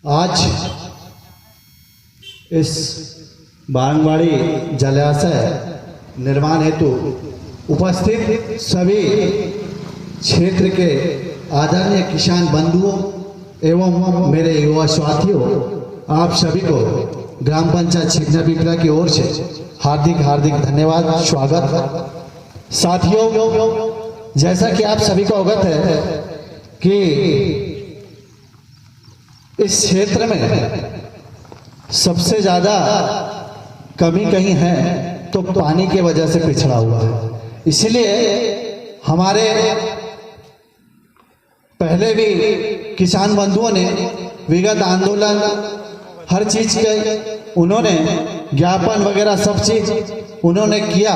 आज इस बारंगवाड़ी जलाशय निर्माण हेतु उपस्थित सभी क्षेत्र के आदरणीय किसान बंधुओं एवं मेरे युवा साथियों, आप सभी को ग्राम पंचायत छिकना पिपरा की ओर से हार्दिक हार्दिक धन्यवाद, स्वागत। साथियों, जैसा कि आप सभी को अवगत है कि इस क्षेत्र में सबसे ज़्यादा कमी कहीं है तो पानी की वजह से पिछड़ा हुआ है। इसलिए हमारे पहले भी किसान बंधुओं ने विगत आंदोलन हर चीज के उन्होंने ज्ञापन वगैरह सब चीज उन्होंने किया,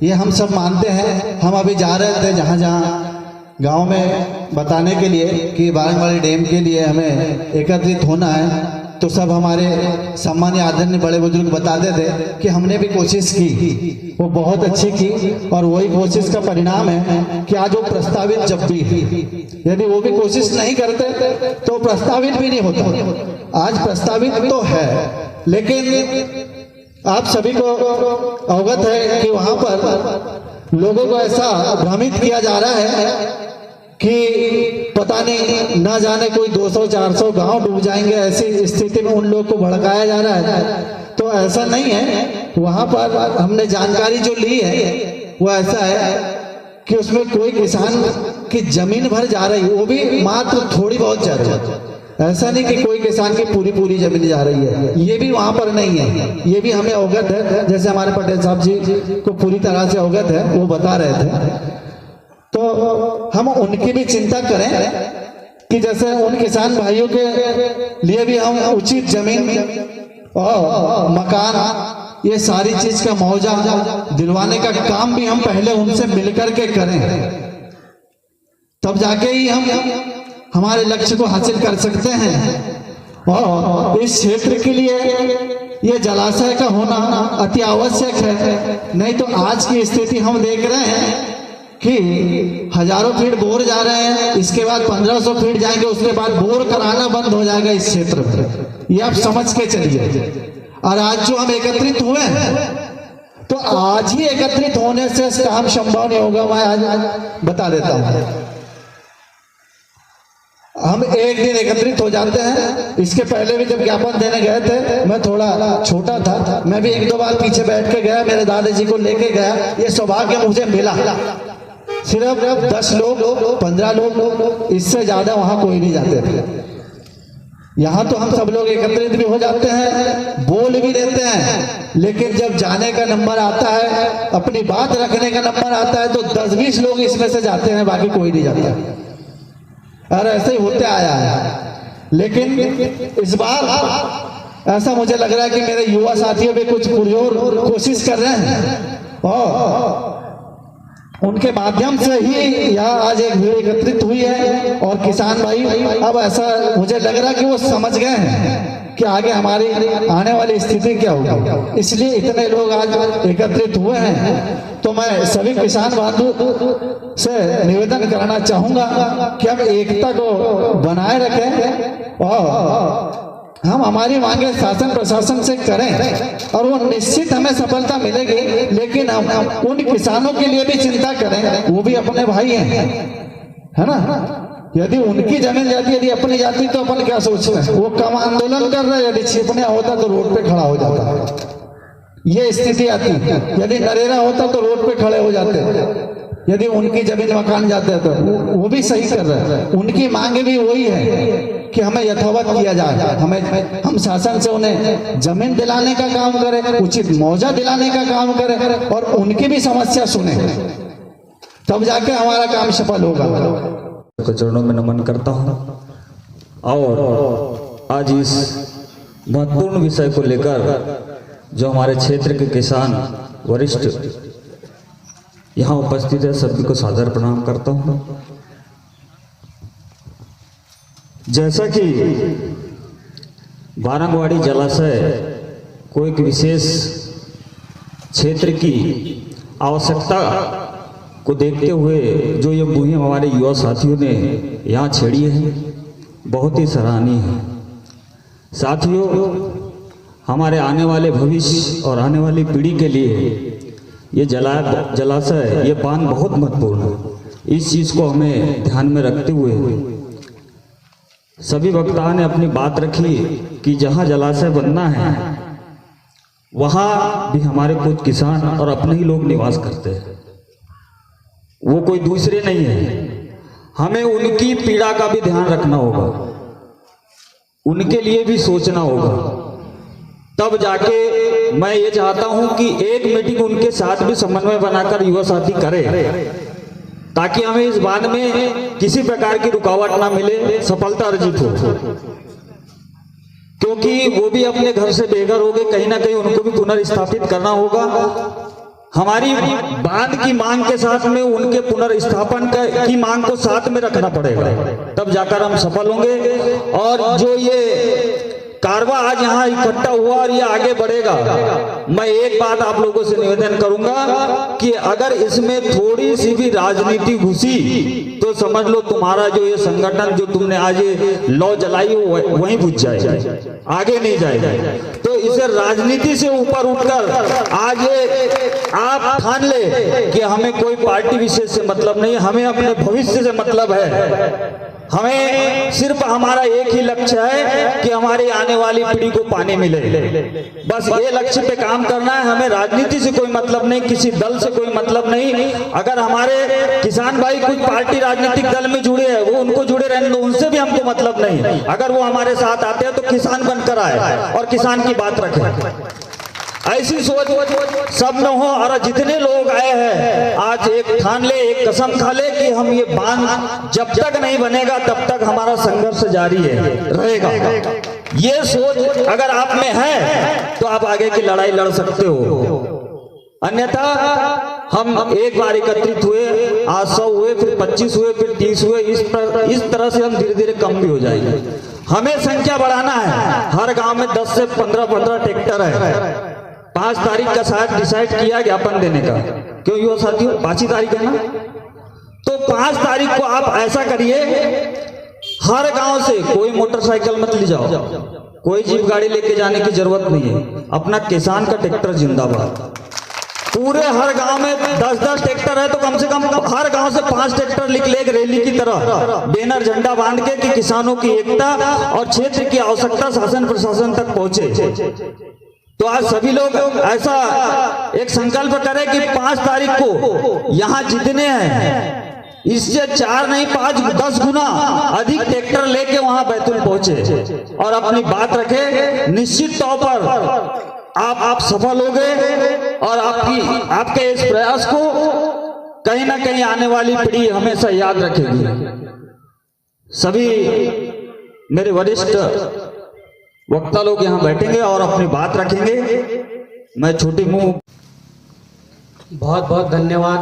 ये हम सब मानते हैं। हम अभी जा रहे थे जहाँ जहाँ गांव में बताने के लिए कि बारंगवाड़ी डैम के लिए हमें एकत्रित होना है, तो सब हमारे सम्मानीय आदरणीय बड़े बुजुर्ग बताते थे कि हमने भी कोशिश की, वो बहुत अच्छी की, और वही कोशिश का परिणाम है कि आज वो प्रस्तावित जब भी है, यदि वो भी कोशिश नहीं करते तो प्रस्तावित भी नहीं होता। आज प्रस्तावित तो है, लेकिन आप सभी को अवगत है कि वहां पर लोगों को ऐसा भ्रमित किया जा रहा है कि पता नहीं ना जाने कोई 200-400 गांव डूब जाएंगे, ऐसी स्थिति में उन लोगों को भड़काया जा रहा है। तो ऐसा नहीं है। वहां पर हमने जानकारी जो ली है वो ऐसा है कि उसमें कोई किसान की जमीन भर जा रही है, वो भी मात्र थोड़ी बहुत जा रही है। ऐसा नहीं कि कोई किसान की पूरी जमीन जा रही है, ये भी वहां पर नहीं है। ये भी हमें अवगत है, जैसे हमारे पटेल साहब जी को पूरी तरह से अवगत है, वो बता रहे थे। तो हम उनकी भी चिंता करें कि जैसे उन किसान भाइयों के लिए भी हम उचित जमीन और मकान, ये सारी चीज का मुआवजा दिलवाने का काम भी हम पहले उनसे मिलकर के करें, तब जाके ही हम हमारे लक्ष्य को हासिल कर सकते हैं। और इस क्षेत्र के लिए ये जलाशय का होना अति आवश्यक है। नहीं तो आज की स्थिति हम देख रहे हैं कि हजारों फीट बोर जा रहे हैं, इसके बाद 1500 फीट जाएंगे, उसके बाद बोर कराना बंद हो जाएगा इस क्षेत्र में। ये आप समझ के चलिए। और आज जो हम एकत्रित हुए हैं, तो आज ही एकत्रित होने से काम संभव नहीं होगा। मैं आज बता देता हूं, हम एक दिन एकत्रित हो जाते हैं। इसके पहले भी जब ज्ञापन देने गए थे, मैं थोड़ा छोटा था, मैं भी 1-2 बार पीछे बैठ के गया, मेरे दादाजी को लेके गया। ये सौभाग्य मुझे मिला। सिर्फ 10 लोग 15 लोग, इससे ज्यादा वहां कोई नहीं जाते थे। यहाँ तो हम सब लोग एकत्रित भी हो जाते हैं, बोल भी देते हैं, लेकिन जब जाने का नंबर आता है, अपनी बात रखने का नंबर आता है, तो 10-20 लोग इसमें से जाते हैं, बाकी कोई नहीं जाता। और ऐसे ही होते आया है। लेकिन इस बार ऐसा मुझे लग रहा है कि मेरे युवा साथियों भी कुछ पुरजोर कोशिश कर रहे हैं, और उनके माध्यम से ही यहाँ आज एक भीड़ एकत्रित हुई है। और किसान भाई अब ऐसा मुझे लग रहा है कि वो समझ गए हैं कि आगे हमारी आने वाली स्थिति क्या होगी, इसलिए इतने लोग आज एकत्रित हुए हैं। तो मैं सभी किसान बंधु से निवेदन करना चाहूंगा कि हम एकता को बनाए रखें और हम हमारी मांगे शासन प्रशासन से करें, और वो निश्चित हमें सफलता मिलेगी। लेकिन हम उन किसानों के लिए भी चिंता करें, वो भी अपने भाई हैं, है ना। यदि उनकी जमीन जाती, यदि अपनी जाती, तो अपन क्या सोच रहे हैं, वो कम आंदोलन कर रहे हैं, यदि छिपने होता तो रोड पे खड़ा हो जाता। ये स्थिति आती। यदि नरेगा होता तो रोड पे खड़े हो जाते। यदि उनकी जमीन मकान जाते तो वो भी सही कर रहे हैं। उनकी मांगे भी वही है कि हमें यथावत किया जाए, हम शासन से उन्हें जमीन दिलाने का काम करें, उचित मुआवजा दिलाने का काम करें, और उनकी भी समस्या सुने, तब जाके हमारा काम सफल होगा। चरणों में नमन करता हूं। और आज इस महत्वपूर्ण विषय को लेकर जो हमारे क्षेत्र के किसान वरिष्ठ यहाँ उपस्थित है, सभी को सादर प्रणाम करता हूं। जैसा कि बारंगवाड़ी जलाशय को एक विशेष क्षेत्र की आवश्यकता को देखते हुए जो ये मुहिम हमारे युवा साथियों ने यहाँ छेड़ी है, बहुत ही सराहनीय है। साथियों, हमारे आने वाले भविष्य और आने वाली पीढ़ी के लिए ये जलाशय, ये बांध बहुत महत्वपूर्ण है। इस चीज़ को हमें ध्यान में रखते हुए सभी वक्ताओं ने अपनी बात रखी कि जहाँ जलाशय बनना है वहाँ भी हमारे कुछ किसान और अपने ही लोग निवास करते हैं, वो कोई दूसरे नहीं है। हमें उनकी पीड़ा का भी ध्यान रखना होगा, उनके लिए भी सोचना होगा। तब जाके मैं ये चाहता हूं कि एक मीटिंग उनके साथ भी समन्वय बनाकर युवा साथी करें, ताकि हमें इस बात में किसी प्रकार की रुकावट ना मिले, सफलता अर्जित हो। क्योंकि वो भी अपने घर से बेघर हो गए, कहीं ना कहीं उनको भी पुनर्स्थापित करना होगा। हमारी बांध की मांग के साथ में उनके पुनर्स्थापन की मांग को साथ में रखना पड़ेगा, तब जाकर हम सफल होंगे। और जो ये कारवा आज यहाँ इकट्ठा हुआ और ये आगे बढ़ेगा, मैं एक बात आप लोगों से निवेदन करूंगा कि अगर इसमें थोड़ी सी भी राजनीति घुसी तो समझ लो तुम्हारा जो ये संगठन, जो तुमने आज ये लौ जलाई वहीं बुझ जाएगा, आगे नहीं जाएगा। तो इसे राजनीति से ऊपर उठकर आज आप ठान ले कि हमें कोई पार्टी विशेष से मतलब नहीं, हमें अपने भविष्य से मतलब है। हमें सिर्फ हमारा एक ही लक्ष्य है कि हमारी आने वाली पीढ़ी को पानी मिले, बस ये लक्ष्य पे काम करना है। हमें राजनीति से कोई मतलब नहीं, किसी दल से कोई मतलब नहीं। अगर हमारे किसान भाई कुछ पार्टी राजनीतिक दल में जुड़े हैं, वो उनको जुड़े रहने दो, उनसे भी हमको मतलब नहीं। अगर वो हमारे साथ आते हैं तो किसान बनकर आए और किसान की बात रखें। ऐसी सोच सब में हो। और जितने लोग आए हैं आज एक ठान ले, एक कसम खा ले कि हम ये बांध जब तक नहीं बनेगा तब तक हमारा संघर्ष जारी रहेगा। ये सोच अगर आप में है तो आप आगे की लड़ाई लड़ सकते हो। अन्यथा हम एक बार एकत्रित हुए, आज 100 हुए, फिर 25 हुए, फिर 30 हुए, इस तरह से हम धीरे धीरे कम भी हो जाएंगे। हमें संख्या बढ़ाना है। हर गांव में 10 से 15 ट्रैक्टर है। 5 तारीख का शायद डिसाइड किया ज्ञापन देने का, क्यों युवा साथियों? 5 ही तारीख है ना? तो 5 तारीख को आप ऐसा करिए, हर गांव से कोई मोटरसाइकिल मत ले जाओ, कोई जीप गाड़ी लेके जाने की जरूरत नहीं है। अपना किसान का ट्रैक्टर जिंदाबाद। पूरे हर गांव में 10-10 ट्रैक्टर है तो कम से कम हर गांव से 5 ट्रैक्टर निकले, एक रैली की तरह बैनर झंडा बांध के कि किसानों की एकता और क्षेत्र की आवश्यकता शासन प्रशासन तक पहुंचे। तो आज सभी लोग ऐसा एक संकल्प करें कि 5 तारीख को यहाँ जितने हैं इससे 4 नहीं 5 10 गुना अधिक ट्रैक्टर लेके वहां बैतूल पहुंचे और अपनी बात रखे। निश्चित तौर पर आप सफल हो गए और आपके इस प्रयास को कहीं ना कहीं आने वाली पीढ़ी हमेशा याद रखेगी। सभी मेरे वरिष्ठ वक्ता लोग यहाँ बैठेंगे और अपनी बात रखेंगे। मैं छोटी मुंह बहुत बहुत धन्यवाद।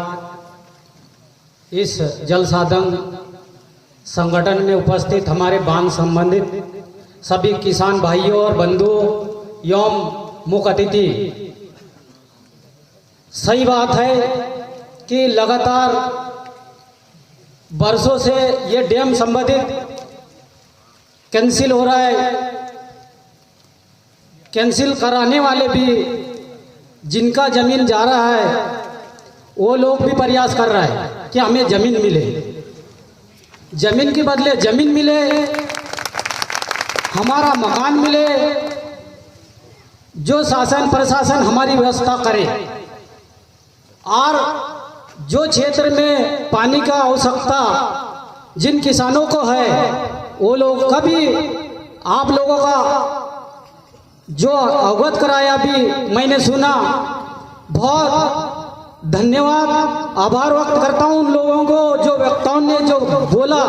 इस जल साधन संगठन में उपस्थित हमारे बांध संबंधित सभी किसान भाइयों और बंधुओं एवं मुख्य अतिथि, सही बात है कि लगातार वर्षों से ये डैम संबंधित कैंसिल हो रहा है। कैंसिल कराने वाले भी जिनका जमीन जा रहा है वो लोग भी प्रयास कर रहा है कि हमें जमीन मिले, जमीन के बदले जमीन मिले, हमारा मकान मिले, जो शासन प्रशासन हमारी व्यवस्था करे। और जो क्षेत्र में पानी का आवश्यकता जिन किसानों को है वो लोग कभी आप लोगों का जो अवगत कराया भी मैंने सुना, बहुत धन्यवाद आभार व्यक्त करता हूं उन लोगों को जो वक्ताओं ने जो बोला।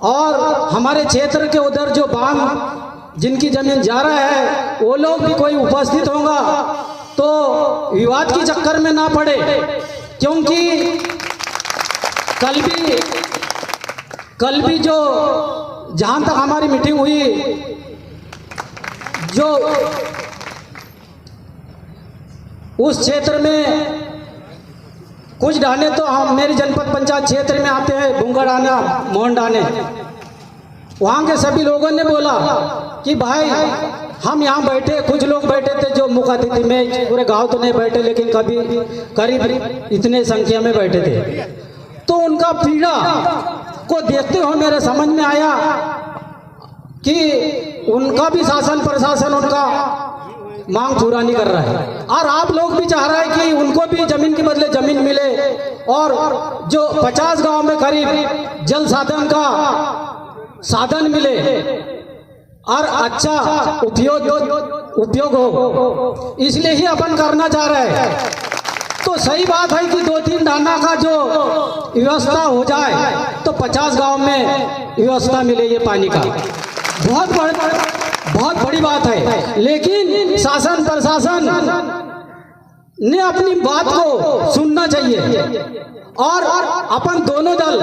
और हमारे क्षेत्र के उधर जो बांध जिनकी जमीन जा रहा है वो लोग भी कोई उपस्थित होगा तो विवाद के चक्कर में ना पड़े, क्योंकि कल भी जो जहां तक हमारी मीटिंग हुई, जो उस क्षेत्र में कुछ डाने तो हम मेरी जनपद पंचायत क्षेत्र में आते हैं, भूंगा डाना, मोहन डाने, वहाँ के सभी लोगों ने बोला कि भाई हम यहाँ बैठे, कुछ लोग बैठे थे जो मुख्य अतिथि में, पूरे गांव तो नहीं बैठे लेकिन कभी करीब इतने संख्या में बैठे थे। तो उनका पीड़ा को देखते हुए मेरे समझ में आया कि उनका भी शासन प्रशासन उनका मांग पूरा नहीं कर रहा है, और आप लोग भी चाह रहे हैं कि उनको भी जमीन के बदले जमीन मिले, और जो 50 गांव में करीब जल साधन का साधन मिले और अच्छा उपयोग हो, इसलिए ही अपन करना चाह रहे हैं। तो सही बात है कि 2-3 डाना का जो व्यवस्था हो जाए तो 50 गांव में व्यवस्था मिले ये पानी का, बहुत बड़ी बात है। लेकिन शासन प्रशासन ने अपनी बात को सुनना चाहिए, और अपन दोनों दल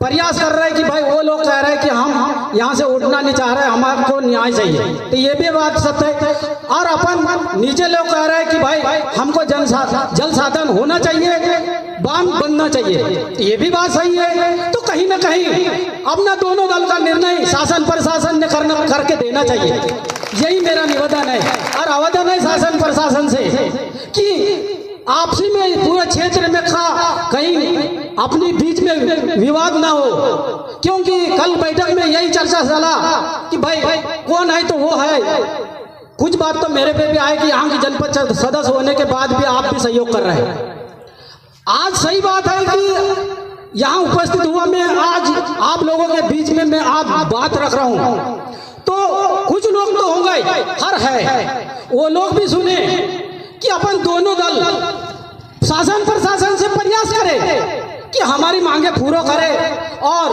प्रयास कर रहे हैं कि भाई वो लोग कह रहे हैं कि हम यहाँ से उठना नहीं चाह रहे, हमारे को न्याय चाहिए, तो ये भी बात सत्य है। और अपन नीचे लोग कह रहे हैं कि भाई हमको जल साधन होना चाहिए, बांध बनना चाहिए, ये भी बात सही है। तो कहीं ना कहीं अपना दोनों दल का निर्णय शासन प्रशासन ने करके देना चाहिए, यही मेरा निवेदन है। और आवेदन है शासन प्रशासन से कि आपसी में पूरे क्षेत्र में कहीं अपनी बीच में विवाद ना हो, क्योंकि कल बैठक में यही चर्चा चला कि भाई कौन है तो वो है। कुछ बात तो मेरे पे भी आए कि यहाँ की जनपद सदस्य होने के बाद भी आप भी सहयोग कर रहे हैं। आज सही बात है कि यहाँ उपस्थित हुआ मैं आज आप लोगों के बीच में मैं आप बात रख रहा हूँ, तो कुछ लोग तो होंगे हर है, वो लोग भी सुने कि अपन दोनों दल शासन प्रशासन से प्रयास करें कि हमारी मांगे पूरा करे, और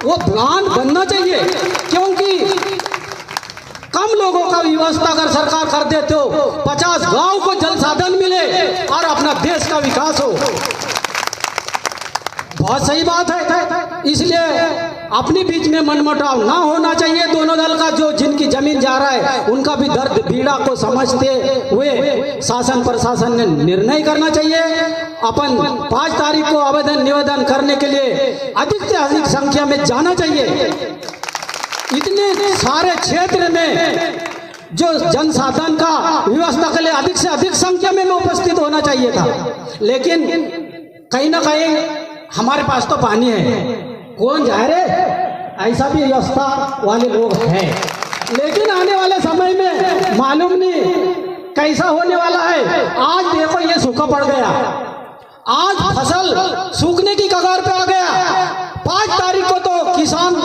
वो बांध बनना चाहिए, क्योंकि कम लोगों का व्यवस्था अगर सरकार कर दे तो 50 गांव को जल साधन मिले और अपना देश का विकास हो। बहुत सही बात है, इसलिए अपने बीच में मनमुटाव ना होना चाहिए। दोनों दल का जो जिनकी जमीन जा रहा है उनका भी दर्द पीड़ा को समझते हुए शासन प्रशासन ने निर्णय करना चाहिए। अपन 5 तारीख को आवेदन निवेदन करने के लिए अधिक से अधिक संख्या में जाना चाहिए। इतने सारे क्षेत्र में जो जनसाधन का व्यवस्था के लिए अधिक से अधिक संख्या में उपस्थित होना चाहिए था, लेकिन कहीं ना कहीं हमारे पास तो पानी है, कौन जाए रे, ऐसा भी व्यवस्था वाले लोग हैं। लेकिन आने वाले समय में मालूम नहीं कैसा होने वाला है। आज देखो ये सूखा पड़ गया, आज फसल सूखने की कगार पे आ गया। 5 तारीख को तो किसान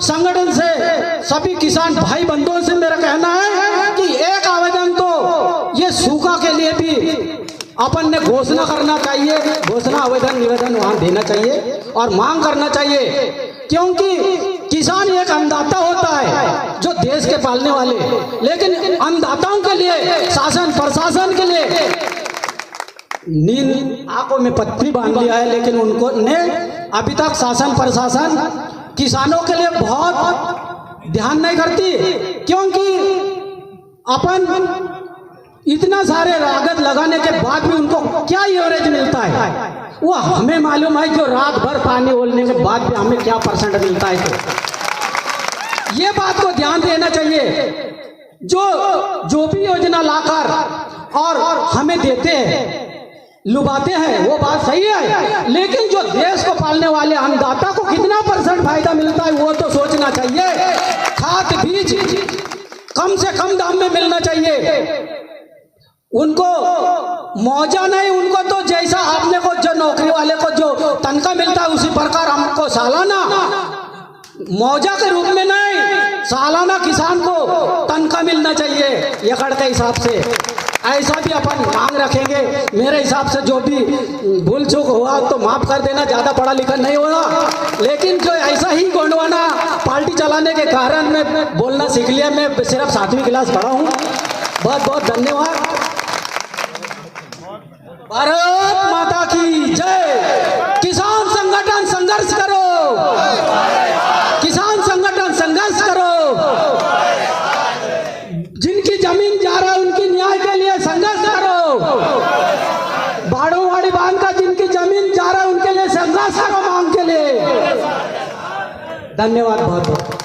संगठन से सभी किसान भाई बंधुओं से मेरा कहना है कि एक आवेदन तो ये सूखा के लिए भी अपन ने घोषणा करना चाहिए, घोषणा आवेदन निवेदन वहां देना चाहिए और मांग करना चाहिए, क्योंकि किसान एक अन्नदाता होता है जो देश के पालने वाले, लेकिन अन्नदाताओं के लिए शासन प्रशासन के लिए नींद आंखों में पत्ती बांध लिया है, लेकिन उनको ने अभी तक शासन प्रशासन किसानों के लिए बहुत ध्यान नहीं करती, क्योंकि अपन इतना सारे लागत लगाने के बाद भी उनको क्या एवरेज मिलता है वो हमें मालूम है। जो रात भर पानी ओलने के बाद भी हमें क्या % मिलता है, तो ये बात को ध्यान देना चाहिए। जो भी योजना लाकर और हमें देते हैं, लुभाते हैं, वो बात सही है, लेकिन जो देश को पालने वाले अन्नदाता को कितना % फायदा मिलता है वो तो सोचना चाहिए। खाद बीज कम से कम दाम में मिलना चाहिए, उनको मौजा नहीं, उनको तो जैसा आपने को जो नौकरी वाले को जो तनख्वाह मिलता है उसी प्रकार हमको सालाना मौजा के रूप में नहीं, सालाना किसान को तनख्वाह मिलना चाहिए एकड़ के हिसाब से। ऐसा भी अपन मांग रखेंगे। मेरे हिसाब से जो भी भूल चूक हुआ तो माफ कर देना, ज़्यादा पढ़ा लिखा नहीं होगा, लेकिन जो ऐसा ही गोंडवाना पार्टी चलाने के कारण मैं बोलना सीख लिया। मैं सिर्फ 7वीं क्लास पढ़ा हूँ। बहुत बहुत धन्यवाद। भारत माता की जय। किसान संगठन संघर्ष करो, किसान संगठन संघर्ष करो। जिनकी जमीन जा रहा है उनकी न्याय के लिए संघर्ष करो। बाड़ोवाड़ी बांध का जिनकी जमीन जा रहा है उनके लिए संघर्ष करो, मांग के लिए। धन्यवाद बहुत बहुत।